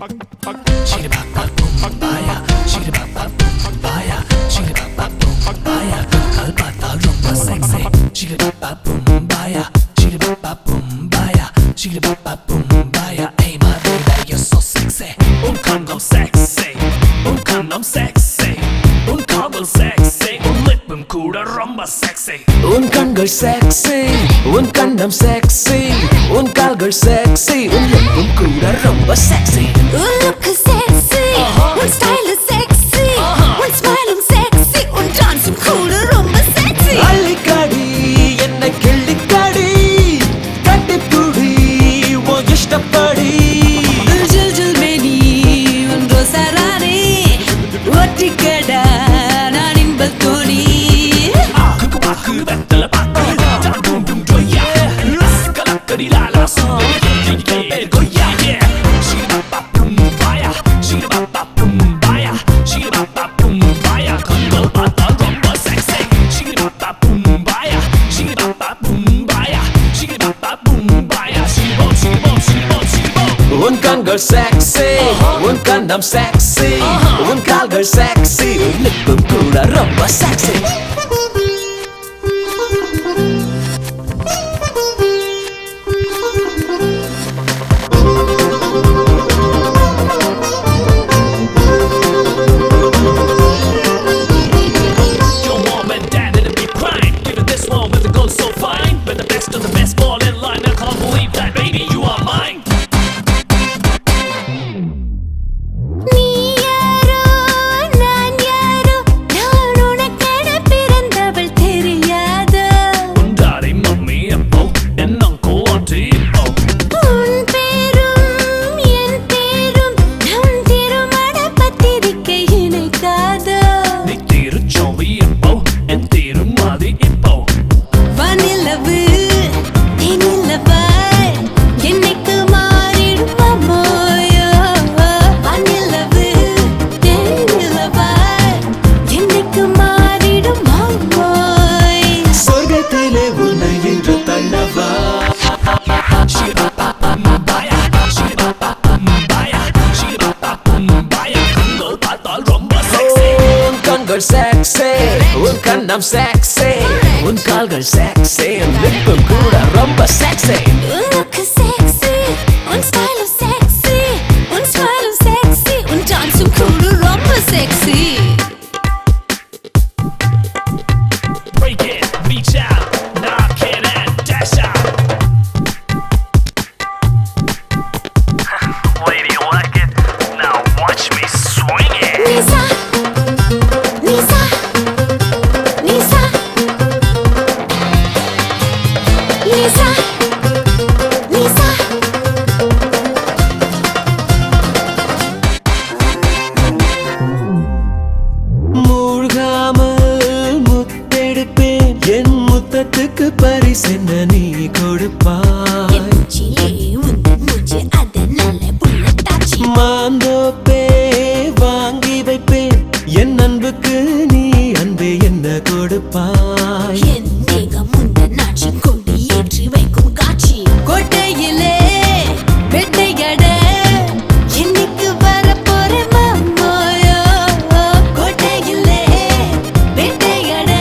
Hey my baby, you're so sexy. Kandam sexy, kandam sexy, kandam sexy, lippum kuda romba sexy. Kandam sexy, kandam sexy, kalgal sexy, lippum kuda romba sexy. Look sexy, style is sexy, smile sexy, dance cool romba sexy. Allikadi enna kellikadi, kattipudi o ishtapadi. ஒட்டிக்கடா நான் இன்பத் தோணி Kandam sexy, kandam sexy, kalgal sexy, lippum kuda romba sexy. Your mom and dad it'll be crying, giving this one with the gold so fine, but the best of the best fall in line. I can't believe that, baby, you are mine. Kandam sexy, kandam sexy, kalgal sexy, lippum kuda romba sexy. Look sexy, style is sexy, smile sexy, dance cool romba sexy. Break it, reach out, knock it and dash out. Lady, you like it? Now watch me swing it. Nisa, Nisa, Nisa, Nisa, Nisa. மூழ்காமல் முத்தெடுப்பேன், என் முத்தத்துக்கு பரிசென்ன நீ கொடுப்பாய். மூச்சிலே உந்தன் மூச்சு அதனால புல்லட்டாச்சு. மாந்தோப்பே வாங்கி வைப்பேன், என் அன்புக்கு நீ அன்பே என்ன கொடுப்பாய். என் தேகம் உந்தன் ஆட்சி கொடி ஏற்றி வைக்கும் காட்சி. கோட்டையிலே வெட்டையட இன்னைக்கு வரப்போற மாமோயோ. கோட்டையிலே வெட்டையட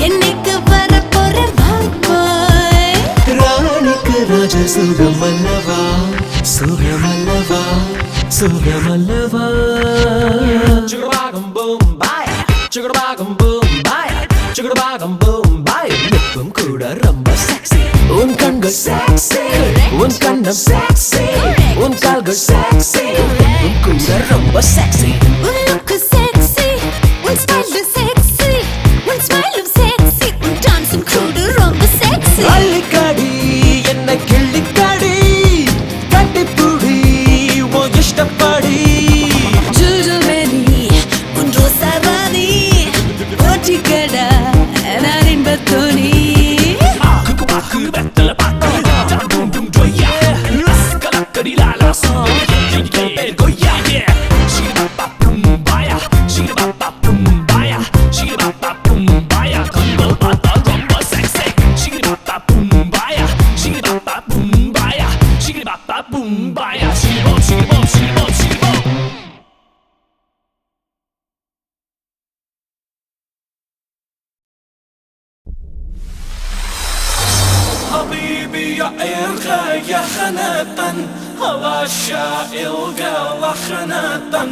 இன்னைக்கு வரப்போற மாமோய். ராணிக்கு ராஜ சுகமல்லவா, சுகமல்லவா, சுகமல்லவா. Chugabagam boom baya, chugabagam boom baya, chugabagam boom baya, lippum kuda romba sexy. Kandam sexy, kandam sexy, kalgal sexy, lippum kuda romba sexy. Look sexy, style is sexy, smile sexy, dance cool romba sexy. Allikadi enna kellikadi, kattipudi o ishtapadi. ஒட்டிக்கடா நான் இன்பத் தோணி Goya, yeah. يا إرغى يا خناطا هواشا إلقى لخناطا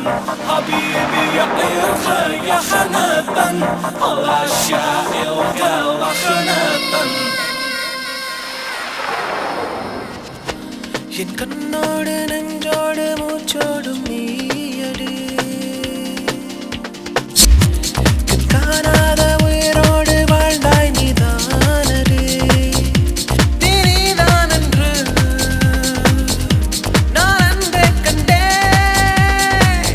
حبيبي يا إرغى يا خناطا هواشا إلقى لخناطا என் கண்ணோடு நெஞ்சோடு மூச்சோடும் நீயடி காணாத உயிரோடு வாழ்ந்தாய் நீதானடி நீதான் என்று நான் அன்பே கண்டேன்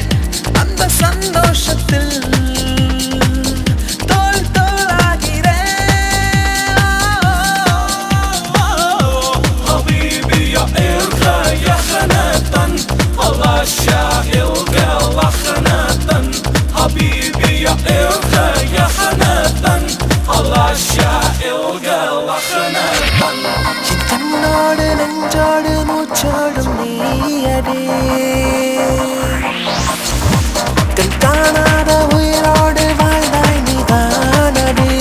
அந்த சந்தோஷத்தில் தோல் தோலாகிறேன் حبيبي يا إرغى يا خناطا الله الشاعر قال خناطا حبيبي يا إرغى يا خناطا الله الشاعر قال خناطا என் கண்ணோடு நெஞ்சோடு மூச்சோடும் நீயடி கண் காணாத உயிரோடு வாழ்ந்தாய் நீதானடி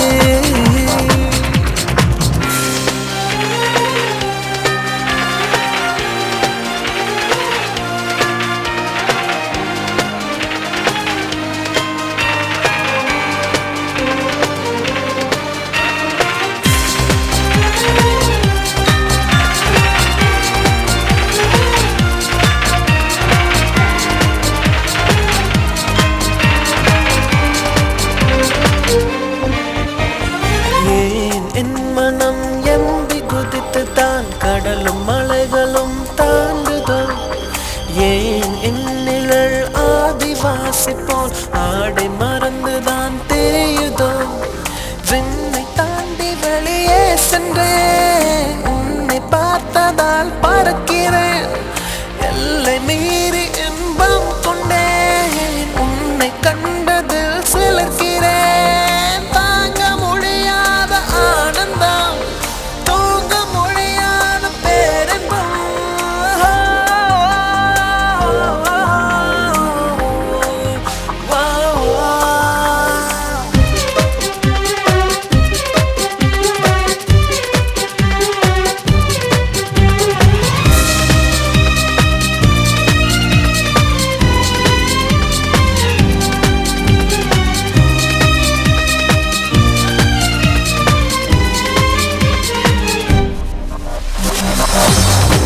என் மனம் எம்பி குதித்து தான் கடலும் மலைகளும் தாண்டுதோ ஏன் என் நிழல் ஆதிவாசி போல் ஆடை மறந்துதான் தேயுதோ விண்ணை தாண்டி வெளியே சென்றேன் உன்னை பார்த்ததால் பறக்கிறேன் எல்லை மீறி இன்பம் கொண்டேன் உன்னை கண்டதில் சிலிர்க்கிறேன் தாங்க முடியாத ஆனந்தம் தூங்க முடியாத பேரின்பம்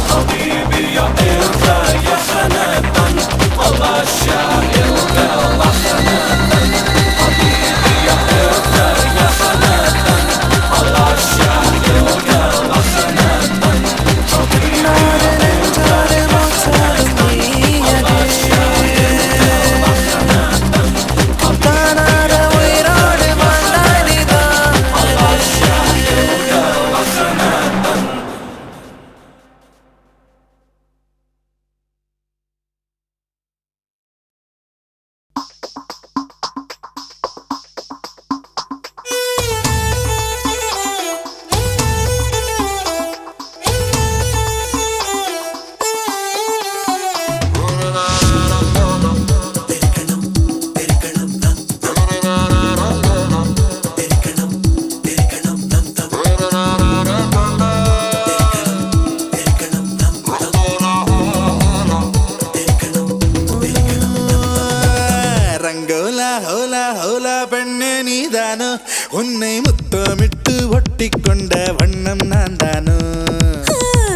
حبيبي يا إرغى يا خناطا الله الشاعر قال خناطا حبيبي يا إرغى يا خناطا الله الشاعر قال خناطا حبيبي يا إرغى يا خناطا الله الشاعر قال خناطا காணாத உயிரோடு வாழ்ந்தாய் நீதான் الله الشاعر قال خناطا ரங்கோலா ஹோலா ஹோலா பெண்ணே நீதானோ உன்னை முத்தமிட்டு ஒட்டிக்கொண்ட வண்ணம் நான் தானோ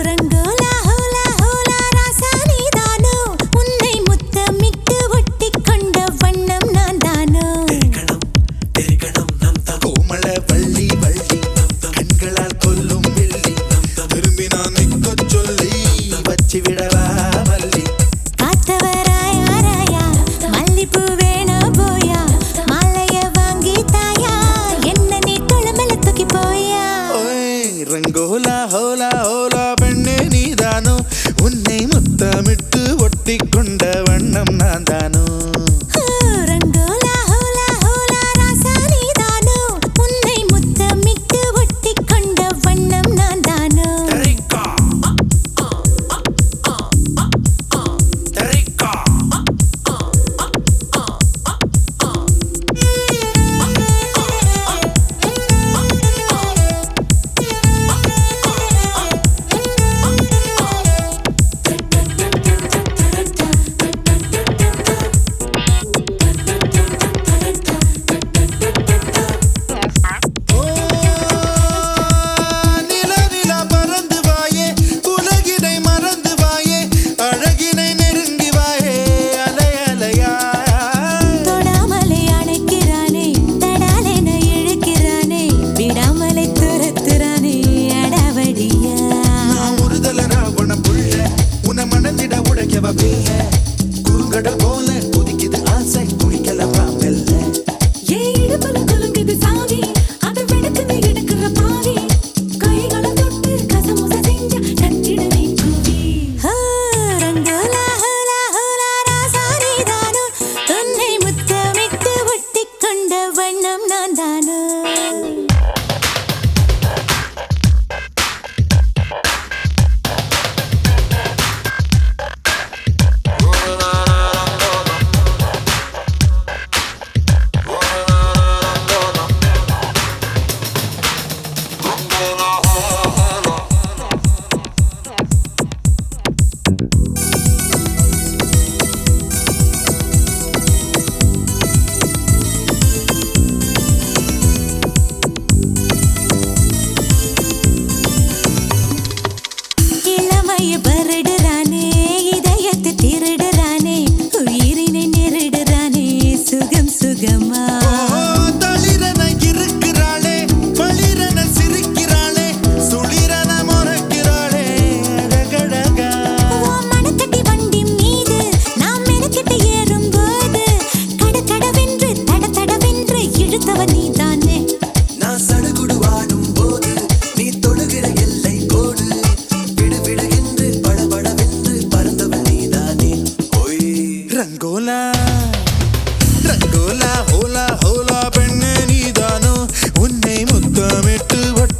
ரங்கோலா ஹோலா ஹோலா ராசா நீதானோ உன்னை முத்தமிட்டு ஒட்டிக்கொண்ட வண்ணம் நான் தானோ கோமள வள்ளி வள்ளி கண்களால் கொல்லும் வெள்ளி திரும்பி நான் நிற்கச் சொல்லி வச்சு விடவா மல்லி காத்தவராய் ஆராயா மல்லிப்பூ வேணா போயா மாலைய வாங்கி தாயா என்ன நீ குளமல தூக்கி போயா ஓய் ரங்கோலா ஹோலா ஹோலா பெண்ணே நீதானோ உன்னை முத்தமிட்டு ஒட்டிக்கொண்ட வண்ணம் நான் தானோ ரங்கோலா ஹோலா ஹோலா ராசா நீதானோ உன்னை முத்தமிட்டு ஒட்டிக்கொண்ட வண்ணம் நான் தானோ Rica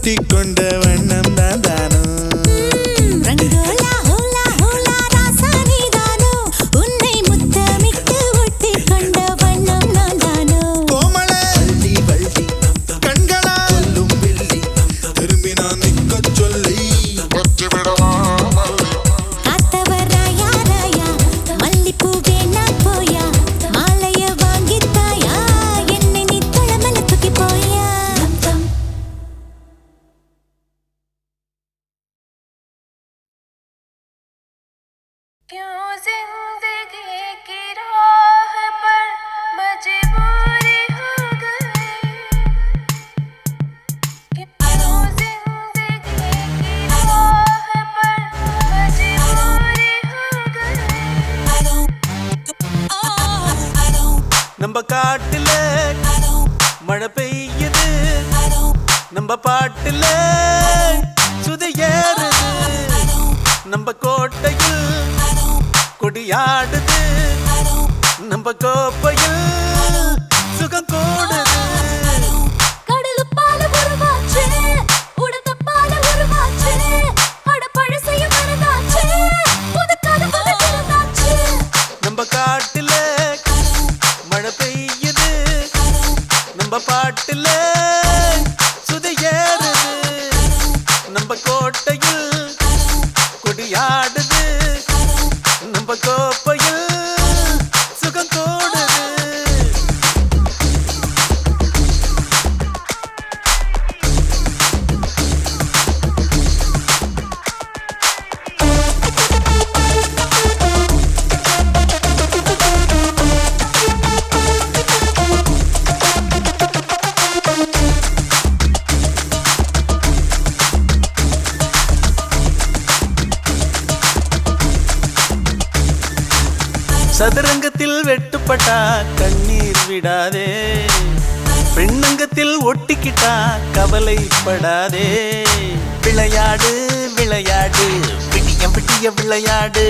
ஒட்டி கொண்ட வண்ணம் தான் தானோ ரங்கோலா ஹோலா ஹோலா ராசா நீதானோ உன்னை முத்தமிட்டு ஒட்டி கொண்ட வண்ணம் நான் தானோ கோமள வள்ளி வள்ளி கண்களா சொல்லும் வெள்ளி திரும்பி நான் நிற்கச் சொல்லி வச்சு விடவா காத்தவர் ராயா ராயா மல்லிப்பூ வேணா போயா மாலைய வாங்கித்தாயா என்னை நீ தொழமல தூக்கி போயா क्यों जिंदगी की राह पर मजबूरी हो गई क्यों जिंदगी की राह पर मजबूरी हो गई நம்ம காட்டுல மழை பெய்யுது நம்ம பாட்டுல சுதி ஏறுது நம்ம கோட்டையில் கொடியாடுது நம்ம கோப்பையில் சுகம் கூடுது கடலுப்பால உருவாச்சு உடந்தப்பால உருவாச்சு அட பழசைய மறந்தாச்சு புது கதை பிறந்தாச்சு நம்ம காட்டுல மழை பெய்யுது நம்ம பாட்டுல சுதி ஏறுது நம்ம கோட்டையில் கொடியாடுது நம்ம கோப்பையில் சுகம் கூடுது சதுரங்கத்தில் வெட்டுப்பட்டா கண்ணீர் விடாதே பெண்ணங்கத்தில் ஒட்டிக்கிட்டா கவலைப்படாதே விளையாடு விளையாடு விடிய விடிய விளையாடு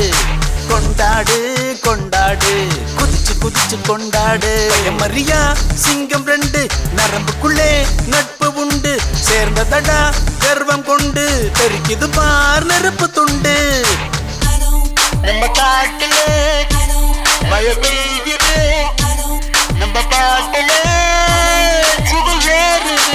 கொண்டாடு கொண்டாடு குதிச்சு குதிச்சு கொண்டாடு மரியா சிங்கம் ரெண்டு நரம்புக்குள்ளே நட்பு உண்டு சேர்ந்ததடா கர்வம் கொண்டு தெரிக்குது பார் நெருப்பு துண்டு நம்ம காட்டிலே மழை பெய்யுது நம்ம பாட்டிலே சுதி ஏறுது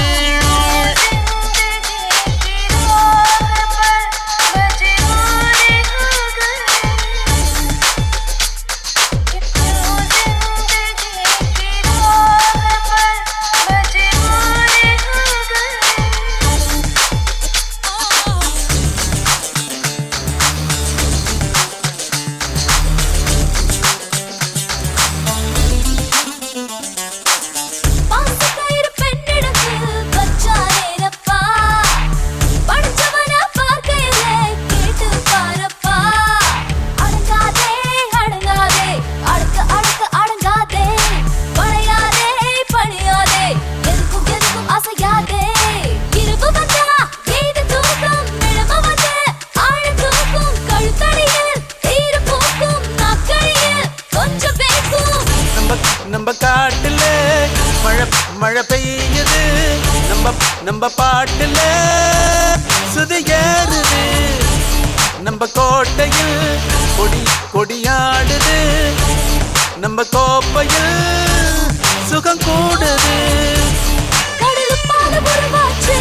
பாசக்கயிறு பெண்ணிடத்து வச்சாரேனப்பா படிச்சவன பார்க்கையில கேட்டு பாரப்பா அடங்காதே அடங்காதே அடக்க அடக்க அடங்காதே பழையாதே பணியாதே எதுக்கும் அசையாதே இருப்பு வந்தா ஏது தூக்கம் நிழம வந்து ஆழ தூக்கும் கழுத்தடியில் தீர பூக்கும் நாக்கடியில் கொஞ்சம் பேக்கும் நம்ம காட்டுல மழை பெய்யுது நம்ம பாட்டுல சுதி ஏறுது நம்ம கோட்டையில் கொடியாடுது நம்ம கோப்பையில் சுகம் கூடுது கடலுப்பால உருவாச்சு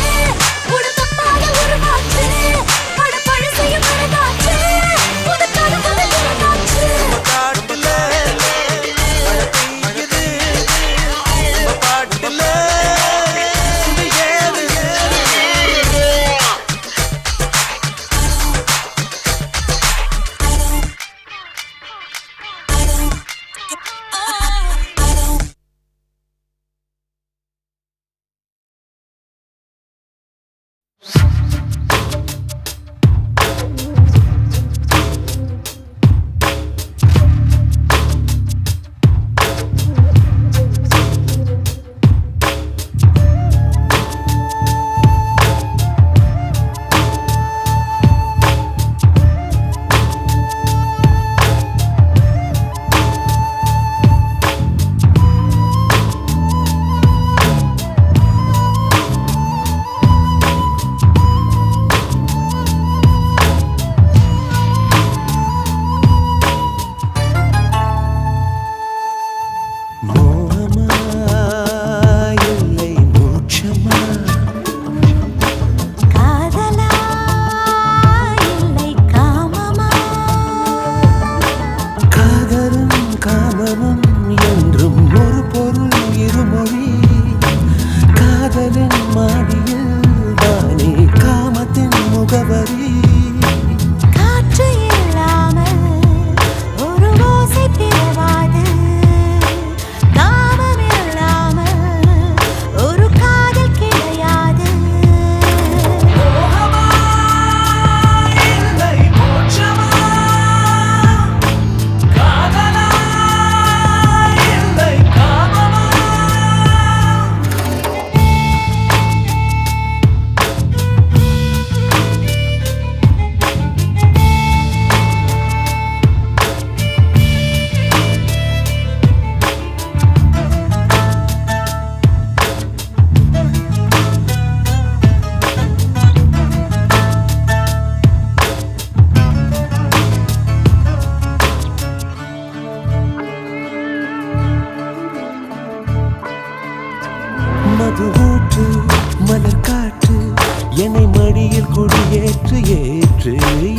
என்னை மடியில் குடியேற்று ஏற்று.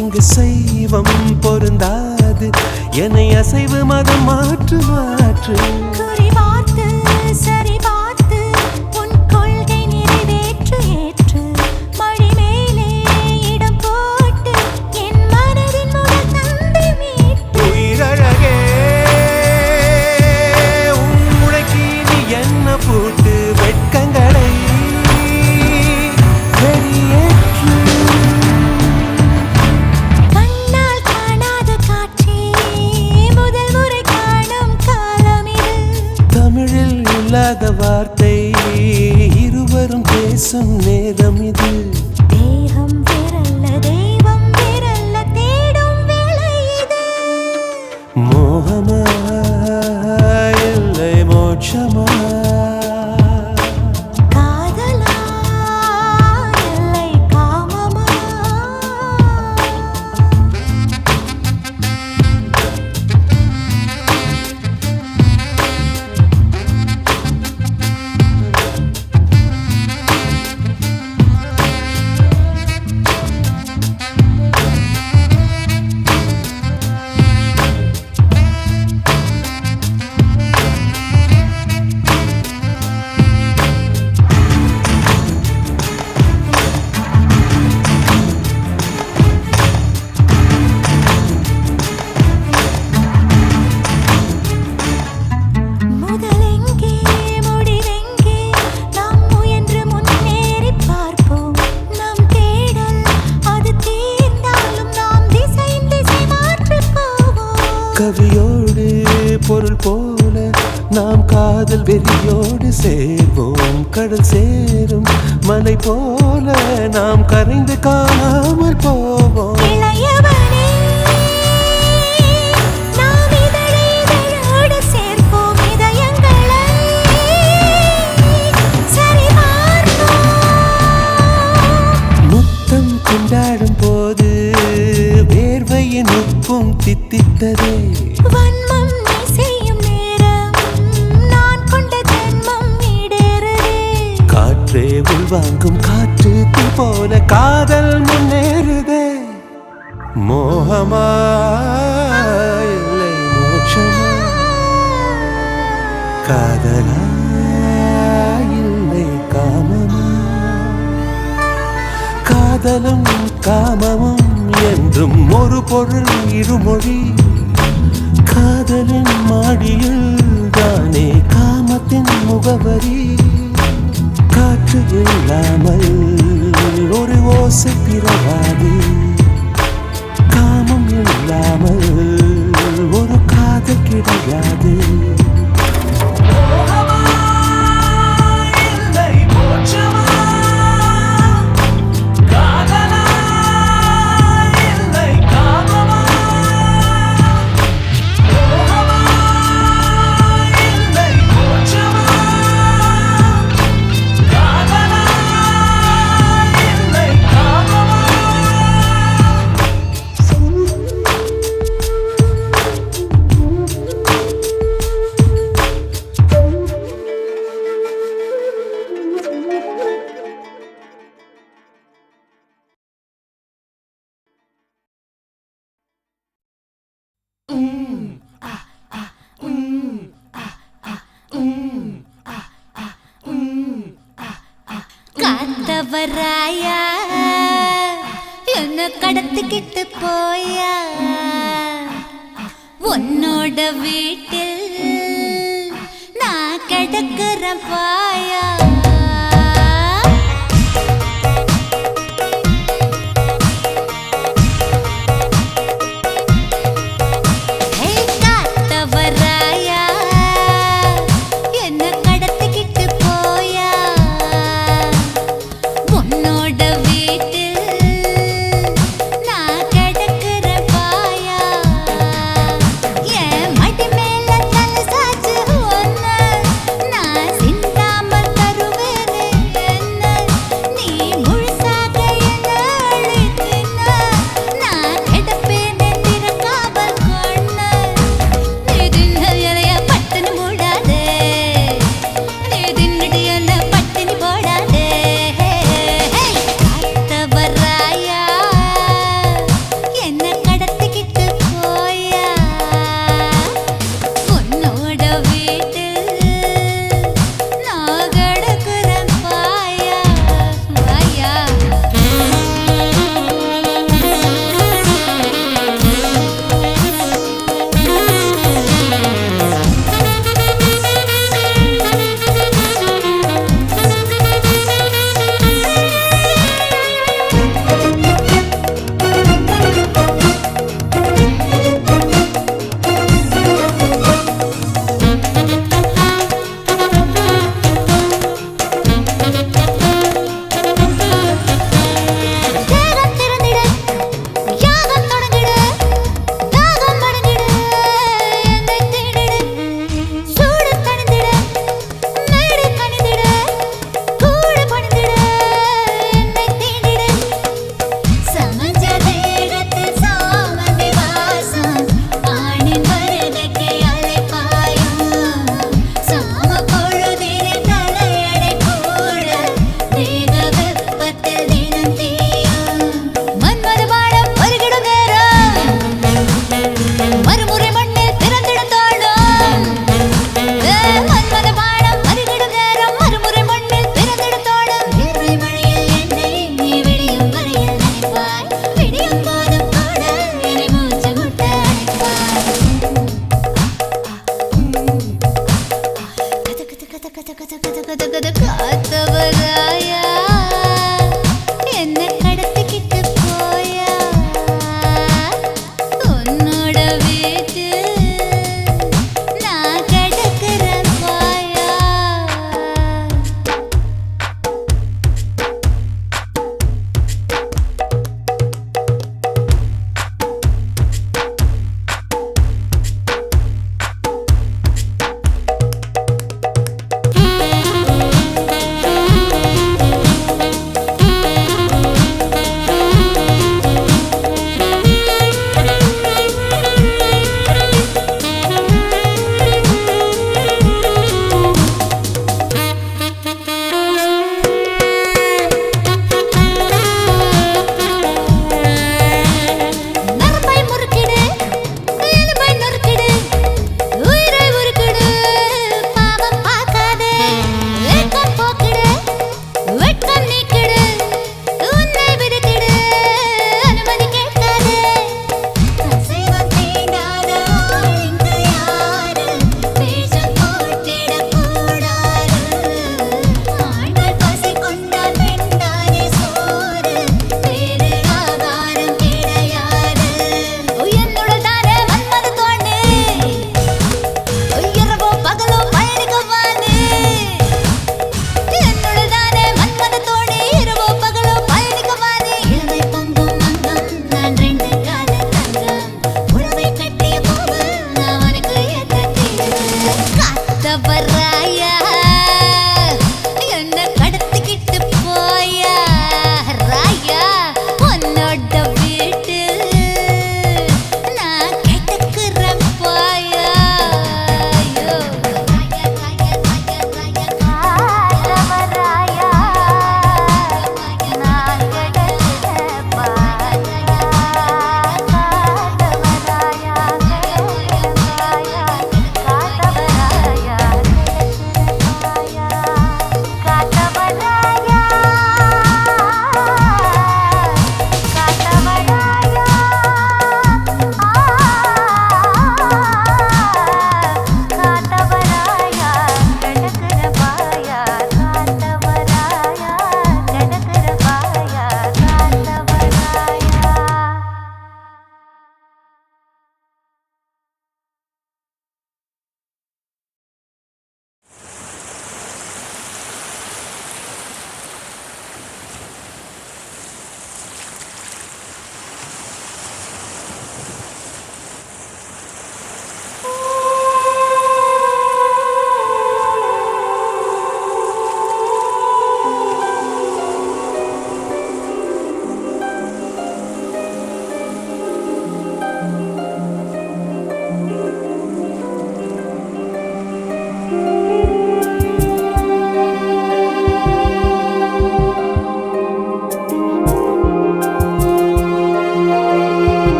இங்கு சைவம் பொருந்தாது, என்னை அசைவு மதம் மாற்று மாற்று. குறி பார்த்து சரி பார்த்து உன் கொள்கை நிறைவேற்று ஏற்று. மழை மேலே இடம் போட்டு என் மனதின் முதல் தந்தை மீட்டு. உயிரழகே உன்முளைக்கு நீ என்ன பூட்டு வெட்கங்களை வெளியேற்று. கண்ணால் காணாத காட்சி முதல் முறை காணும் காலம் இது. தமிழில் இல்லாத வார்த்தை இருவரும் பேசும் நேரம் இது. தேகம் வேறல்ல தெய்வம் வேறல்ல தேடும் வேளை இது. மோகமா இல்லை மோட்சமா, காதலா இல்லை காமமா. முதலெங்கே முடிவெங்கே நாம் முயன்று முன்னேறி பார்ப்போம். நம் தேடல் அது தீர்ந்தாலும் நாம் திசை மாற்றி போவோம். கவியோடு பொருள் போல நாம் காதல் வெறியோடு சேர்வோம். கடல் சேரும் மலை போல நாம் கரைந்து காணாமல் போவோம். இளையவனே நாம் இதழை இதழோடு சேர்ப்போம். இதயங்களை சரிபார்ப்போம். முத்தம் கொண்டாடும் போது வேர்வையின் உப்பும் தித்தித்ததே. வன்மம் நீ செய்யும் நேரம் நான் கொண்ட ஜென்மம் ஈடேறுதே. காற்றே உள்வாங்கும் காற்று தீ போல காதல் முன்னேறுதே. மோகமா இல்லை மோட்சமா, காதலா இல்லை காமமா. காதலும் காமமும் என்றும் ஒரு பொருள் இருமொழி. காதலின் மாடியில் தானே காமத்தின் முகவரி. காற்று இல்லாமல் ஒரு ஓசை பிறவாது. காமம் இல்லாமல் ஒரு காதல் கிடையாது. காத்தவராயா என்ன கடத்திக்கிட்டு போயா உன்னோட வீட்டில் நான் கிடக்குறேன் பாயா.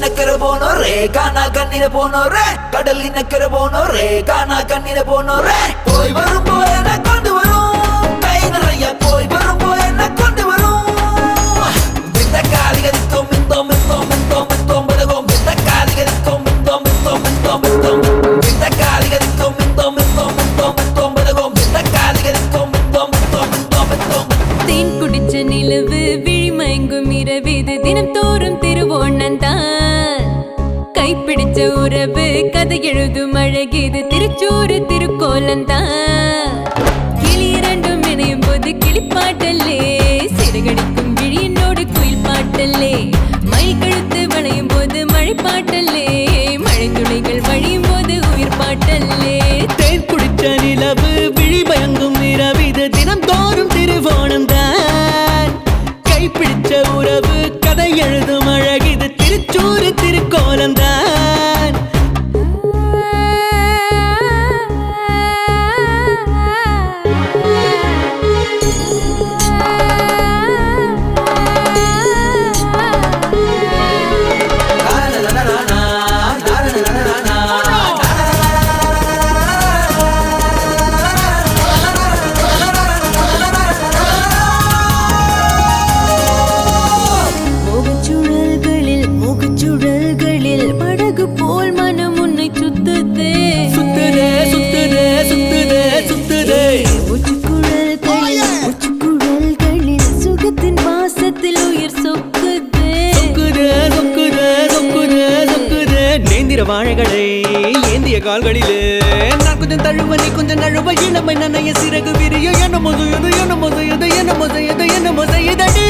கடலினக்கரை போனோரே காணா கண்ணில போனோரே கடலினக்கரை போனோரே காணா கண்ணில போனோரே போய் வரும் போய் என்ன கொண்டு வரும் கை நிறைய போய் வரும் போய் என்ன கொண்டு வரும் இந்த காலிகரிக்கும் மிந்தோம் மிந்தோம் மிந்தோம் மிந்தோம் பதகும் இந்த காலிகரிக்கும் மிந்தோம் மிந்தோம் மிந்தோம் மிந்தோம் இந்த காலிகரிக்கும் மிந்தோம் மிந்தோம் மிந்தோம் மிந்தோம் பதகும் இந்த காலிகரிக்கும் மிந்தோம் மிந்தோம் மிந்தோம் மிந்தோம் தேன் குடிச்ச நிலவு விழிமயங்கும் இரவிது தினம் தோறும் திருவோணந்தான் கைப்பிடிச்ச உறவு கதை எழுதும் அழகிது திருச்சூறு திருக்கோலந்தான் கிளி இரண்டும் இணையும் போது கிளிப்பாட்டல்லே சிறகடிக்கும் விழியினோடு குயில் பாட்டல்லே மயில் கழுத்து வளையும் போது மழை பாட்டல்லே மழை துளிகள் வழியும் போது உயிர் பாட்டல்லே தேன் குடிச்ச நிலவு விழிமயங்கும் இரவிது தினம் தோறும் திருவோணந்தான் கைப்பிடிச்ச உறவு கதை எழுதும் அழகிது திருச்சூறு திருக்கோலந்தான் முகச்சுழல்களில் படகு போல் மனம் உன்னை சுத்துதே சுத்துதே சுத்துதே சுத்துதே சுத்துதே முச்சுக்குழல்களில் சுகத்தின் வாசத்தில் உயிர் சொக்குதே சொக்குதே சொக்குதே சொக்குதே சொக்குதே நேந்திர வாழைகளை ஏந்திய கால்களிலே நான் கொஞ்சம் தழுவ நீ கொஞ்சம் நழுவ இளமை நனைய சிறகு விரிய என்ன மொதையது என்ன மொதையது என்ன மொதையது என்ன மொதையதடி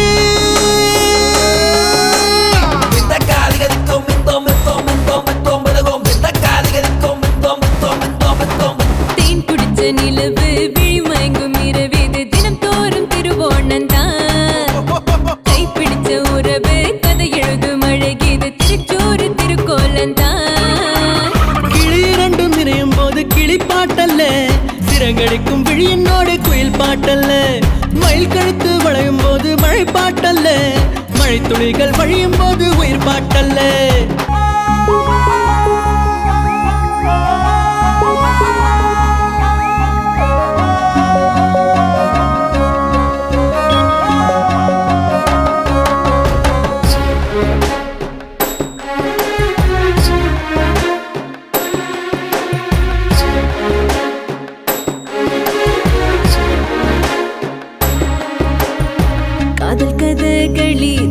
இந்த காலிகரிக்கும் மிந்தோம் மிந்தோம் மிந்தோம் மிந்தோம் பதகும் இந்த காலிகரிக்கும் மிந்தோம் மிந்தோம் மிந்தோம் மிந்தோம் தேன் குடிச்ச நிலவு விழிமயங்கும் இரவிது தினம் தோறும் திருவோணந்தான் கைப்பிடிச்ச உறவு கதை எழுதும் அழகிது திருச்சூறு திருக்கோலந்தான் கிளி இரண்டும் நினையும் போது கிளிப்பாட்டல்ல சிறகடிக்கும் விழியினோடு குயில் பாட்டல்ல மயில் கழுத்து வளையும் போது மழை பாட்டல்ல மழை துளிகள் வழியும் போது உயிர் பாட்டல்ல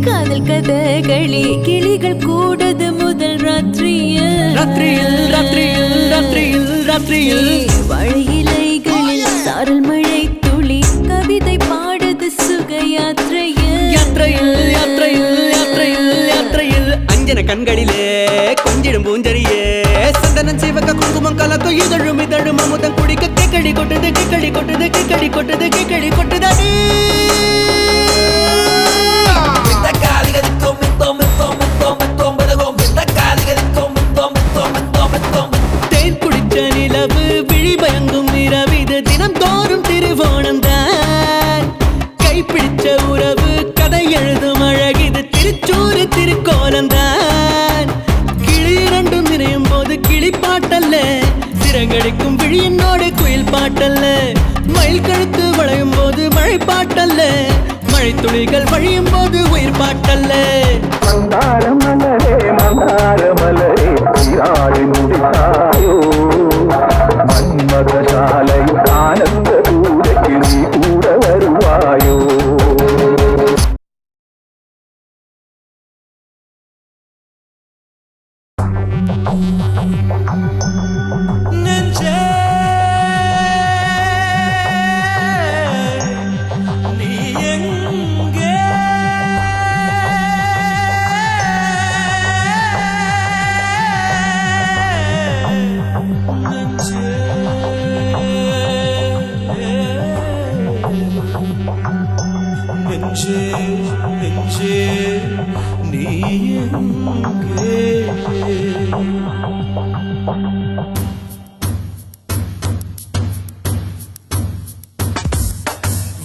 காதல் கதகளி கிளிகள் கூடது முதல் ராத்திரியில் ராத்திரியில் ராத்திரியில் ராத்திரியில் ராத்திரியில் வாழை இலைகளில் சாரல் மழை துளி கவிதை பாடுது சுக யாத்திரையில் யாத்திரையில் யாத்திரையில் யாத்திரையில் யாத்திரையில் அஞ்சன கண்களிலே கொஞ்சிடும் பூஞ்சரியே சந்தனம் சிவக்க குங்குமம் கலக்கும் இதழும் இதழும் அமுதம் குடிக்க கேக்கடி கொட்டுது கேக்கடி கொட்டுது கேக்கடி கொட்டுது கேக்கடி கொட்டுதடி இந்த காலிகரிக்கும் மிந்தோம் மிந்தோம் மிந்தோம் மிந்தோம் பதகும் இந்த காலிகரிக்கும் மிந்தோம் மிந்தோம் மிந்தோம் மிந்தோம் தேன் குடிச்ச நிலவு விழிமயங்கும் இரவிது தினம் தோறும் திருவோணந்தான் கைப்பிடிச்ச உறவு கதை எழுதும் அழகிது திருச்சூறு திருக்கோலந்தான் கிளி இரண்டும் நினையும் போது கிளிப்பாட்டல்ல சிறகடிக்கும் விழியினோடு குயில் பாட்டல்ல மயில் கழுத்து வளையும் போது மழை பாட்டல்ல மழை துளிகள் வழியும் போது உயிர் பாட்டல்ல மந்தார மலரே நீராடி முடித்தாயோ மன்மத சாலையில் ஆனந்த தூரக்கு நீ கூட வருவாயோ நெஞ்சே நீ எங்கே நெஞ்சே நெஞ்சே நீ எங்கே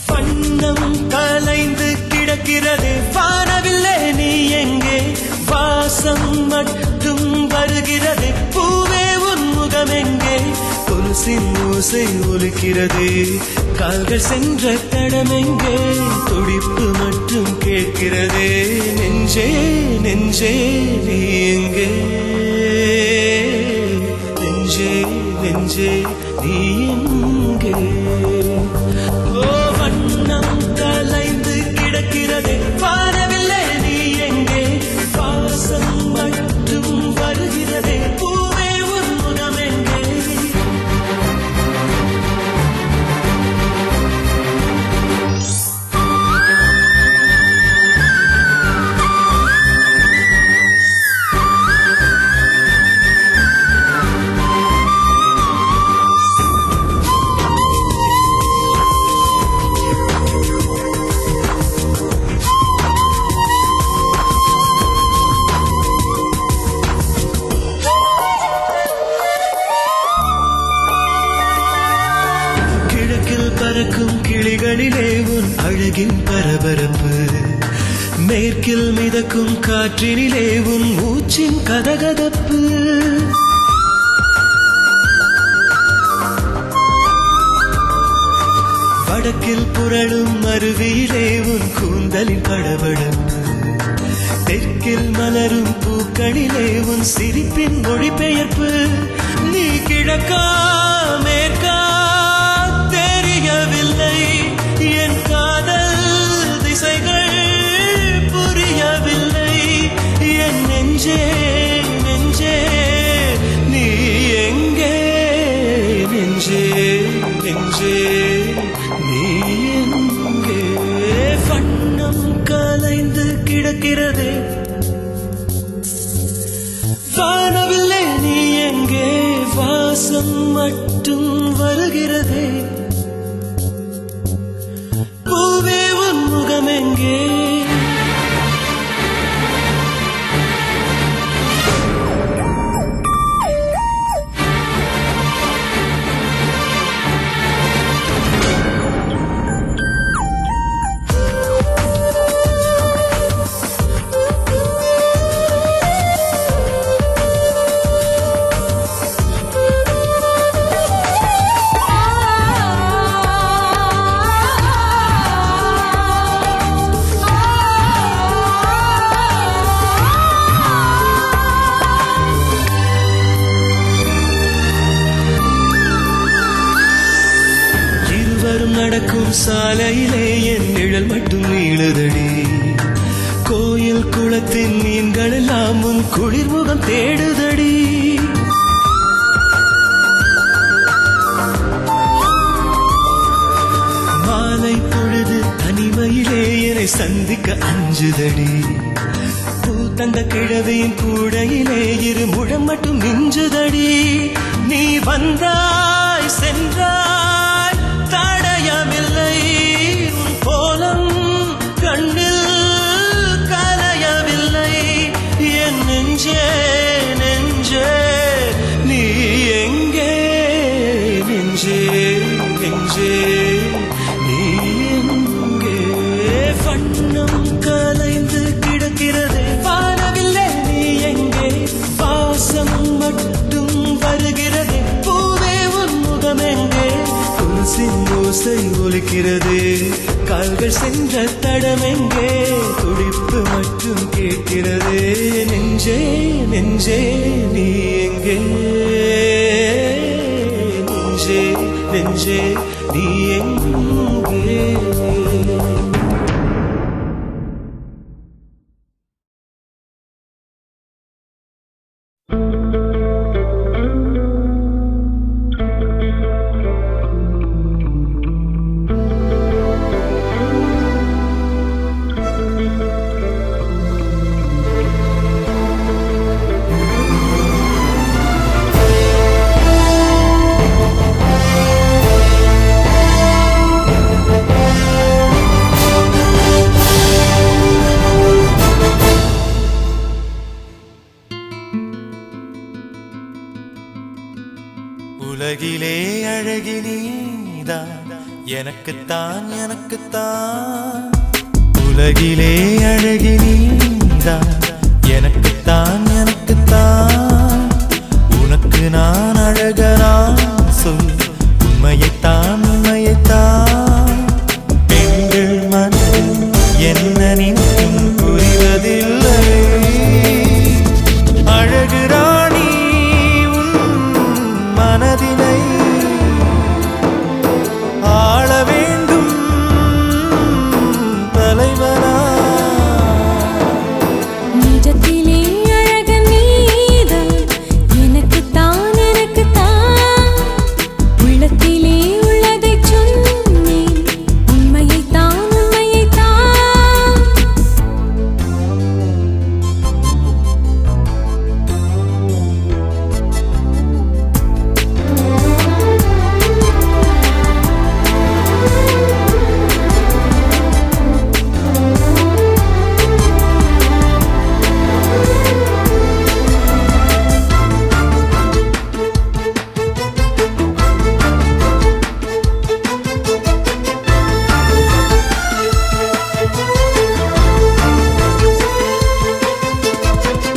வண்ணம் கலைந்து கிடக்கிறது வானவில்லை நீ எங்கே வாச வாசம் மட்டும் வருகிறது பூவே உன் முகமெங்கே கொலுசின் ஓசை ஒலிக்கிறது கால்கள் சென்ற தடமெங்கே துடிப்பு மட்டும் கேட்கிறதே நெஞ்சே நெஞ்சே நீ எங்கே நெஞ்சே நெஞ்சே நீ எங்கே ஓ வண்ணம் கலைந்து கிடக்கிறதே வானவில்லை நீ எங்கே வாசம் மட்டும் வருகிறதே பூவே உன் முகமெங்கே பறக்கும் கிளிகளிலே உன் அழகின் பரபரப்பு மேற்கில் மிதக்கும் காற்றினிலே உன் மூச்சின் கதகதப்பு வடக்கில் புரளும் அருவியிலே உன் கூந்தலின் படபடப்பு தெற்கில் மலரும் பூக்களிலே உன் சிரிப்பின் மொழிபெயர்ப்பு நீ கிழக்கா மேற்கா தெரியவில்லை என் காதல் திசைகள் புரியவில்லை என் நெஞ்சே நெஞ்சே நீ எங்கே நெஞ்சே நெஞ்சே நீ எங்கே வண்ணம் கலைந்து கிடக்கிறதே வானவில்லை நீ எங்கே வாசம் மட்டும் வருகிறதே பூவே உன் முகமெங்கே நடக்கும் சாலையிலே என் நிழல் மட்டும் நீளுதடி கோயில் குளத்தின் மீன்கள் எல்லாம் உன் குளிர்முகம் தேடுதடி மாலை பொழுது தனிமையிலே என்னை சந்திக்க அஞ்சுதடி பூ தந்த கிழவியின் கூடையிலே இரு முழம் மட்டும் மிஞ்சுதடி நீ வந்தாய் சென்றாய் தடயமில்லை உன் கோலம் கண்ணில் கலையவில்லை என் நெஞ்சே நெஞ்சே நீ எங்கே நெஞ்சே நெஞ்சே நீ எங்கே வண்ணம் கலைந்து கிடக்கிறதே வானவில்லை நீ எங்கே வாசம் மட்டும் வருகிறதே பூவே உன் முகமெங்கே ஓசை ஒலிக்கிறது கால்கள் சென்ற தடமெங்கே துடிப்பு மட்டும் கேட்கிறது நெஞ்சே நெஞ்சே நீ எங்கே நெஞ்சே நெஞ்சே நீ எங்கே உலகிலே அழகி நீதான் எனக்குத்தான் எனக்குத்தான் உலகிலே அழகி நீதான் எனக்குத்தான் உனக்கு நான் அழகனா சொல் உண்மையைத்தான் பெண்கள் மனதில் என்ன நினைக்கும் புரிவதில்லை அழகு ராணி உன் மனதினை ஆள வேண்டும் தலைவனா நிஜத்திலே அழகன் நீதான் எனக்குத்தான் உள்ளத்திலே உள்ளதைச் சொன்னேன் உண்மையைத்தான்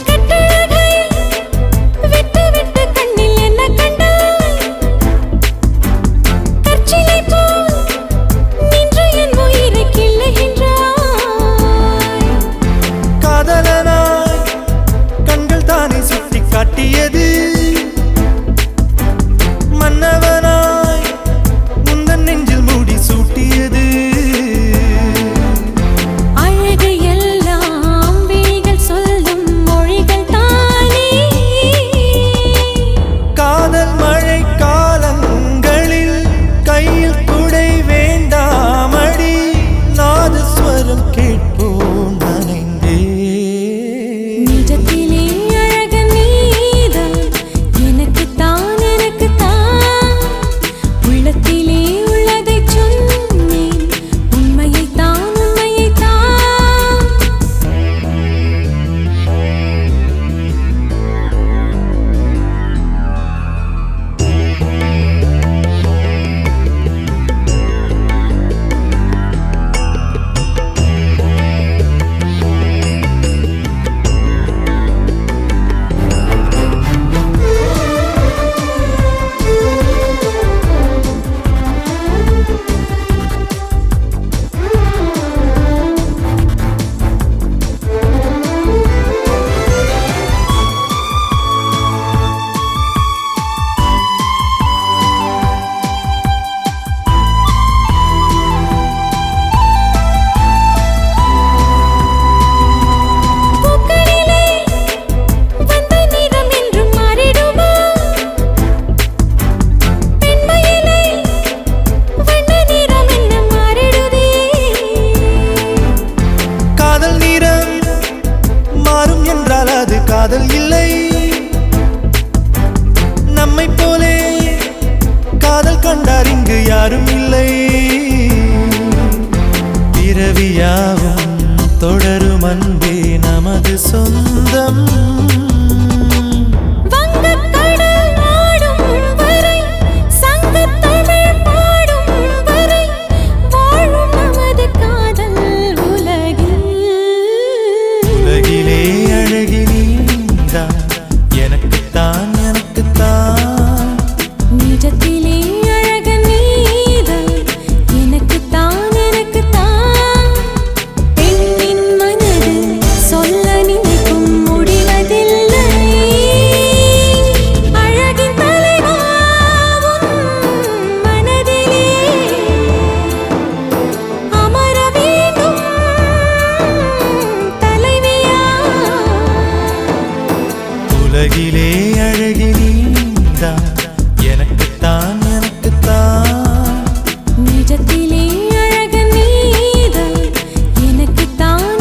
கட்டழகை விட்டு விட்டு கண்ணில் என்ன கண்டாய் கற்சிலை போல் நின்று என் உயிரை கிள்ளுகின்றாய் காதலனாய் கண்கள் தானே சுட்டி காட்டியது மன்னவனாய் முந்தன் நெஞ்சில் மூடி சூட்டியது அழகு எல்லாம் விழிகள் சொல்லும் மொழிகள் தானே காதல் மழை காலங்களில் கையில் குடை வேண்டாமடி நாதஸ்வரம் கேட்போம் நனைந்தே நிஜத்திலே அழகன் நீதான் எனக்குத்தான் உள்ளத்திலே உள்ளதைச் சொன்னேன் உண்மையைத்தான் பூக்களிலே வந்த நிறம் என்றும் மாறிடுமா பெண்மையிலே வண்ண நிறம் என்ன மாறிடுதே காதல் நிறம் மாறும் என்றால் அது காதல் இல்லை நம்மை போலே காதல் கண்டார் இங்கு யாரும் இல்லை பிறவியாவும் தொடரும் அன்பே நமது சொந்தம் வங்கக் கடல் ஆடும் வரை சங்கத் தமிழ் பாடும் வரை வாழும் நமது காதல் உலகில் உலகிலே அழகி நீதான் எனக்குத்தான் நிஜத்திலே அழகன் நீதான் எனக்குத்தான் பெண்ணின் மனது சொல்ல நினைக்கும் முடிவதில்லை அழகின் தலைவா உன் மனதிலே அமர வேண்டும் தலைவியா உலகிலே அழகி நீதான் எனக்குத்தான் நிஜத்திலே அழகன் நீதான் எனக்குத்தான்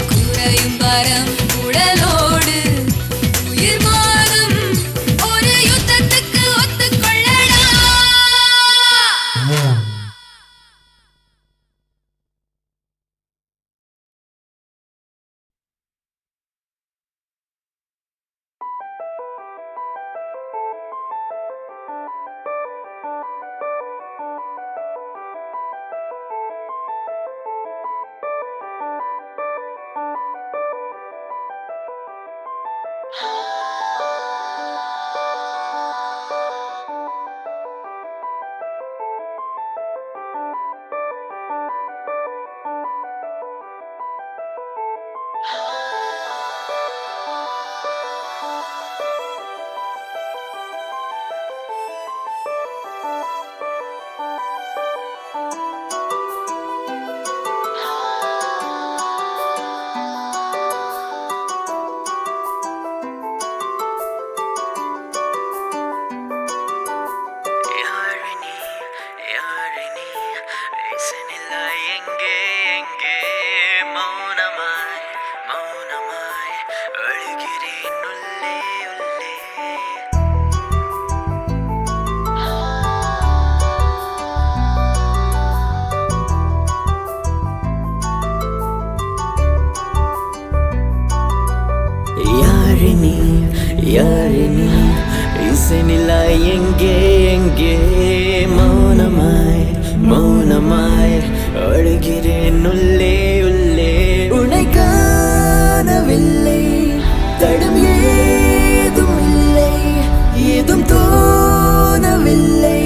குறையும் வரம் உடலோடு உயிர் மாறும் ஒரு யுத்தத்துக்கு ஒத்துக்கொள்ளடா. யாழினி யாழினி இசைநிலா எங்கே எங்கே மௌனமாய் மௌனமாய் அழுகிறேன் உள்ளே உள்ளே யாழினி யாழினி இசைநிலா எங்கே எங்கே மௌனமாய் மௌனமாய் அழுகிறேன் உள்ளே உள்ளே உன்னை காணவில்லை தடம் ஏதும் இல்லை ஏதும் தோணவில்லை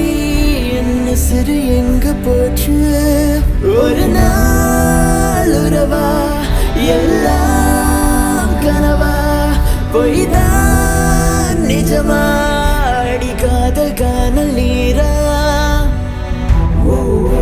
என்ன சிறு எங்க போச்சு ஒரு நாள் உறவா எல்லாம் கனவா பொய்தான் நிஜமா அடிக்காத காணல் நீரா oh, oh.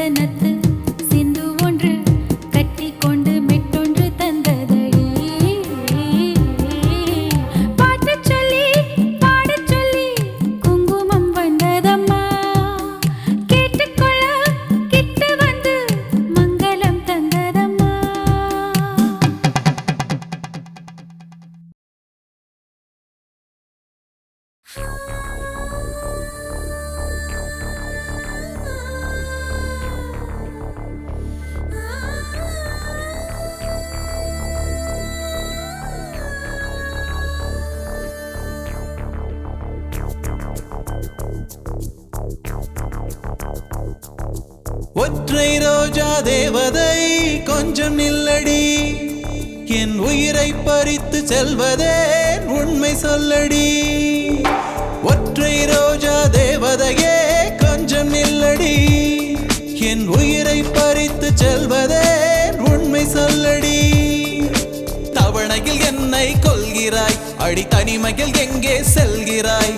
சந்தனத்து சிந்து ஒன்று கட்டி கொண்டு மெட்டொன்று தந்ததடி பாடச் சொல்லி குங்குமம் வந்ததம்மா கேட்டுக்கொள்ள கிட்ட வந்து மங்களம் தந்ததம்மா ஒற்றை ரோஜா தேவதை கொஞ்சம் நில்லடி என் உயிரை பறித்து செல்வதே உண்மை சொல்லடி ஒற்றை ரோஜா தேவதையே கொஞ்சம் நில்லடி என் உயிரை பறித்து செல்வதே உண்மை சொல்லடி தவணையில் என்னை கொள்கிறாய் அடி தனிமையில் எங்கே செல்கிறாய்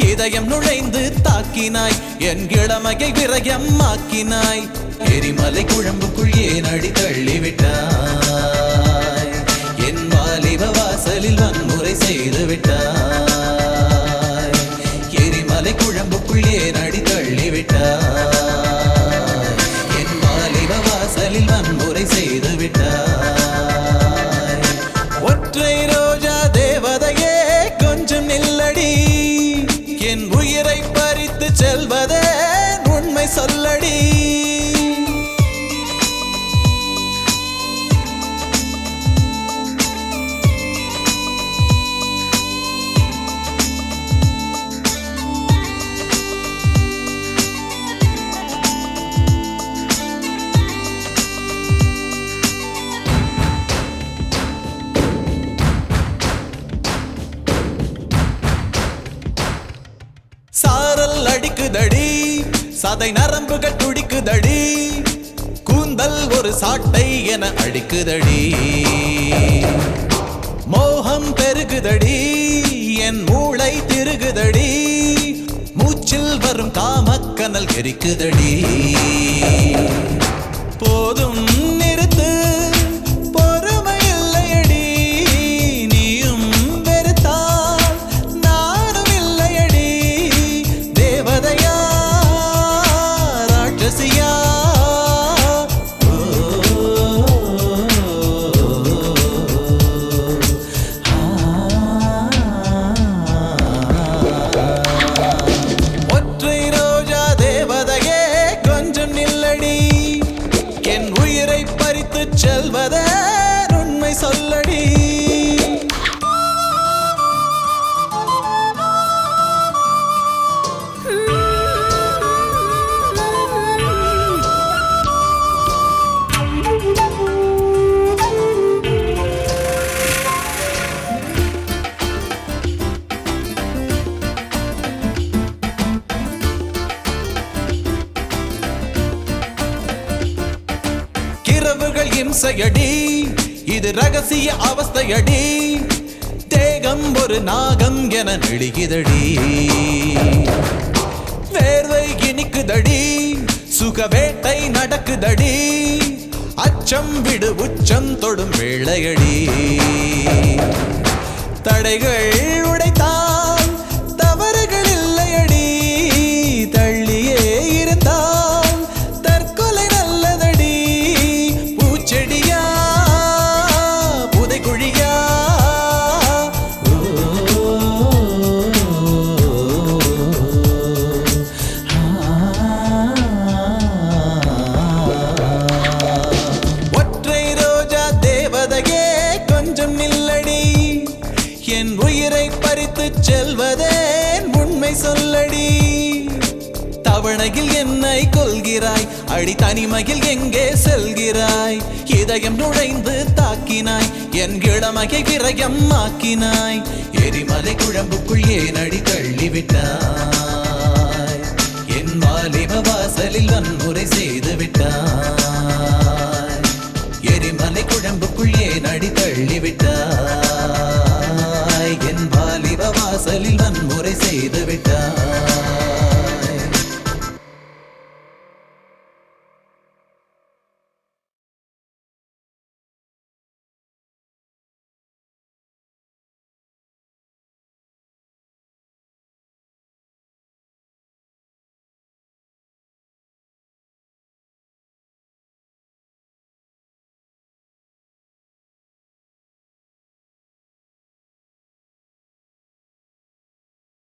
இதயம் நுழைந்து தாக்கினாய் என் இளமையை விரயம் ஆக்கினாய் எரிமலை குழம்புக்குள் ஏன் அடி தள்ளிவிட்டாய் என் வாலிப வாசலில் வன்முறை செய்து விட்டாய் எரிமலை குழம்புக்குள் ஏன் அடி தள்ளிவிட்டாய் என் வாலிப வாசலில் வன்முறை செய்து விட்டாய் ஒற்றை ரோஜா தேவதையே கொஞ்சம் நில்லடி என் உயிரை பறித்து செல்வதே உண்மை சொல்லடி சாரல் அடிக்குதடி சதை நரம்புகள் துடிக்குதடி கூந்தல் ஒரு சாட்டை என அடிக்குதடி மோகம் பெருகுதடி என் மூளை திருகுதடி மூச்சில் வரும் காமக்கனல் எரிக்குதடி போதும் நிறுத்து பொறுமை இல்லையடி நீயும் வெறுத்தால் நானும் இல்லையடி தேவதையா ராட்சசியா ஒற்றை ரோஜா தேவதையே கொஞ்சம் நில்லடி என் உயிரை பறித்து செல்வதே உண்மை சொல்லடி இரவுகள் இம்சையடி இது ரகசிய அவஸ்தையடி தேகம் ஒரு நாகம் என நெளிகுதடி வேர்வை இனிக்குதடி சுக வேட்டை நடக்குதடி அச்சம் விடு உச்சம் தொடும் வேளையடி தடைகள் உடைத்தால் தவறுகள் இல்லையடி தள்ளியே இருந்தால் தற்கொலை நல்லதடி பூச்செடியா புதைக்குழியா ஒற்றை ரோஜா தேவதையே கொஞ்சம் நில்லடி என் உயிரை பறித்து செல்வதே உண்மை சொல்லடி தவணையில் என்னை கொள்கிறாய் அடி தனிமையில் எங்கே செல்கிறாய் இதயம் நுழைந்து தாக்கினாய் என் இளமையை விரயம் ஆக்கினாய் எரிமலை குழம்புக்குள் ஏன் அடி தள்ளிவிட்டாய் என் வாலிப வாசலில் வன்முறை செய்து விட்டாய் எரிமலை குழம்புக்குள் ஏன் அடி தள்ளிவிட்டாய் என் வாலிப வாசலில் வன்முறை செய்து விட்டாய்